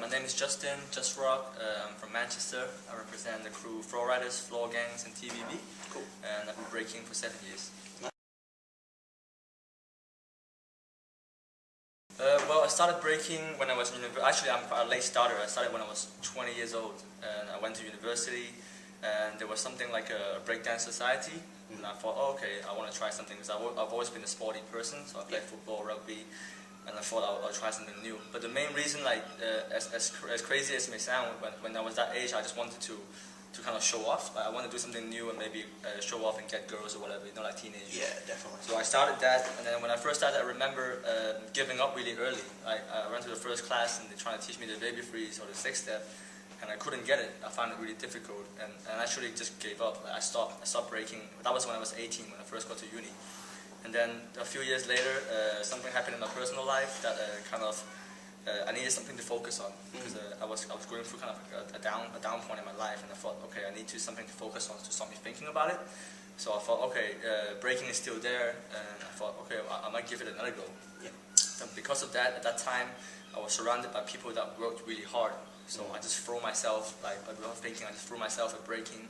My name is Justin, Just Roc. I'm from Manchester. I represent the crew Floor Riders, Floor Gangs, and TVB. Cool. And I've been breaking for 7 years. Well, I started breaking when I was in university. Actually, I'm quite a late starter. I started when I was 20 years old, and I went to university, and there was something like a breakdance society, and I thought, oh, okay, I want to try something, because I've always been a sporty person, so I played football, rugby, and I thought I'll try something new. But the main reason, like, as crazy as it may sound, when I was that age, I just wanted to kind of show off. Like, I wanted to do something new and maybe show off and get girls or whatever, you know, like teenagers. Yeah, definitely. So I started that, and then when I first started, I remember giving up really early. I went to the first class and they tried to teach me the baby freeze or the 6-step, and I couldn't get it. I found it really difficult, and actually just gave up. I stopped breaking. That was when I was 18, when I first got to uni. And then a few years later, something happened in my personal life that I needed something to focus on, because I was going through kind of a down point in my life, and I thought, okay, I need something to focus on to stop me thinking about it. So I thought, okay, breaking is still there, and I thought, okay, I might give it another go. Yeah. And because of that, at that time, I was surrounded by people that worked really hard. So I just threw myself, like without thinking, I just threw myself at breaking,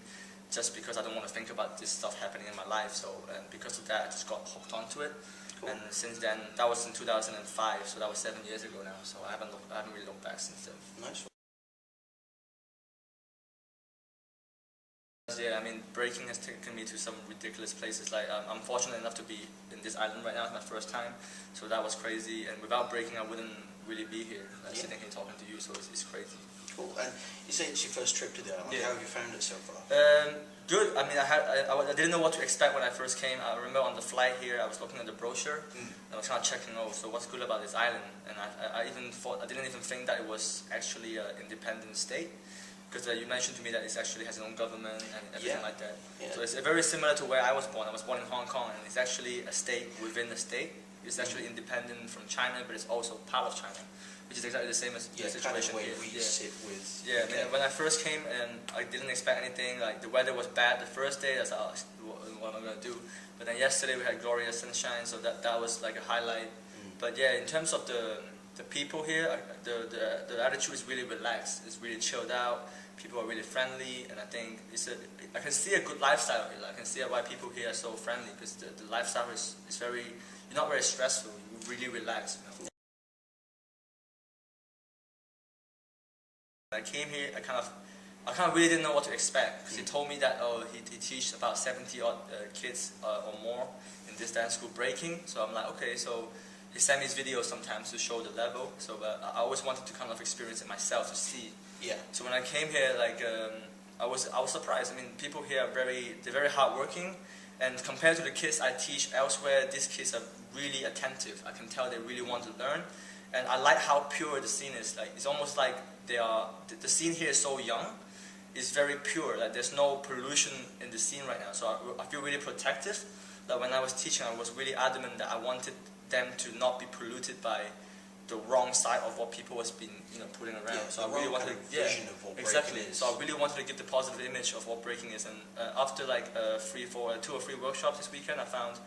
just because I don't want to think about this stuff happening in my life. So, and because of that, I just got hooked onto it. Cool. And since then, that was in 2005, so that was 7 years ago now. So I haven't really looked back since then. Nice. Yeah, I mean, breaking has taken me to some ridiculous places. Like, I'm fortunate enough to be in this island right now. It's my first time, so that was crazy. And without breaking, I wouldn't really be here, sitting here talking to you. So it's crazy. Cool. And you say it's your first trip to the island. Yeah. How have you found it so far? Good. I mean, I didn't know what to expect when I first came. I remember on the flight here, I was looking at the brochure, and I was kind of checking, oh, so what's good about this island? And I didn't even think that it was actually an independent state, because you mentioned to me that it actually has its own government and everything like that. Yeah. So it's very similar to where I was born. I was born in Hong Kong, and it's actually a state within a state. It's actually independent from China, but it's also part of China, which is exactly the same as the situation kind of here. We sit with. Yeah, I mean, when I first came and I didn't expect anything, like the weather was bad the first day, I was like, oh, what am I going to do? But then yesterday we had glorious sunshine, so that was like a highlight. But yeah, in terms of the people here, the attitude is really relaxed, it's really chilled out, people are really friendly, and I think I can see a good lifestyle here. I can see why people here are so friendly, because the lifestyle is very, you're not very stressful, you're really relaxed, you know? I came here, I kind of really didn't know what to expect, because he told me that, oh, he teaches about 70 odd kids or more in this dance school breaking. So I'm like, okay, so he sent me his videos sometimes to show the level. So I always wanted to kind of experience it myself to see. Yeah. So when I came here, like I was surprised. I mean, people here are very hardworking, and compared to the kids I teach elsewhere, these kids are really attentive. I can tell they really want to learn, and I like how pure the scene is. Like, it's almost like the scene here is so young, it's very pure. Like, there's no pollution in the scene right now, so I feel really protective. Like, when I was teaching, I was really adamant that I wanted them to not be polluted by the wrong side of what people was been, putting around. Yeah, so I really wanted vision of what exactly. breaking is. So I really wanted to give the positive image of what breaking is. And after like 2 or 3 workshops this weekend, I found,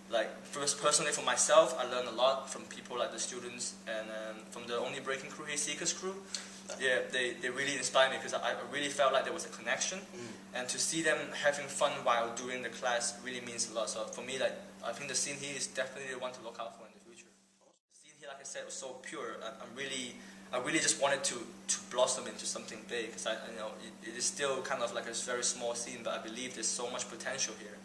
like, personally for myself, I learned a lot from people like the students and from the only breaking crew here, Seekers crew. Yeah, they really inspired me, because I really felt like there was a connection, and to see them having fun while doing the class really means a lot. So for me, like, I think the scene here is definitely the one to look out for in the future. The scene here, like I said, was so pure. I really just wanted to blossom into something big, because it is still kind of like a very small scene, but I believe there's so much potential here.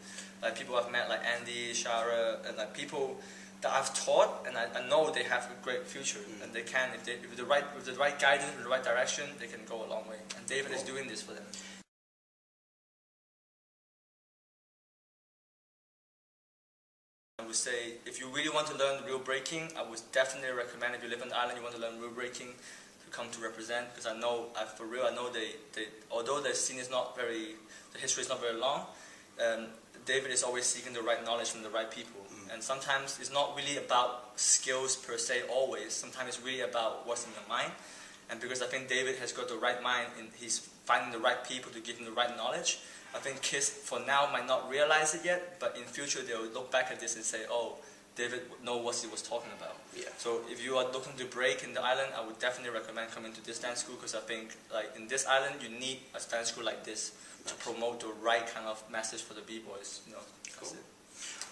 Like, people I've met, like Andy, Shara, and like people that I've taught, and I know they have a great future, and they can, with the right guidance, with the right direction, they can go a long way. And David is doing this for them. I would say, if you really want to learn real breaking, I would definitely recommend, if you live on the island, you want to learn real breaking, to come to represent, because I know, for real, I know they although the scene is not very, the history is not very long, David is always seeking the right knowledge from the right people. And sometimes it's not really about skills per se always. Sometimes it's really about what's in your mind. And because I think David has got the right mind, and he's finding the right people to give him the right knowledge, I think kids for now might not realize it yet, but in future they'll look back at this and say, oh, David would know what he was talking about. Yeah. So if you are looking to break in the island, I would definitely recommend coming to this dance school, because I think like in this island you need a dance school like this to promote the right kind of message for the b-boys. You know. That's Cool. it.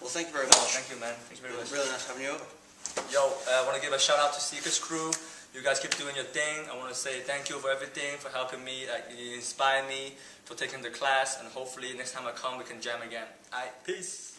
Well, thank you very much. Thank you, man. Thank you very much. Really nice having you over. Yo, I want to give a shout out to Secret's crew. You guys keep doing your thing. I want to say thank you for everything, for helping me, you inspire me, for taking the class, and hopefully next time I come we can jam again. Alright, peace.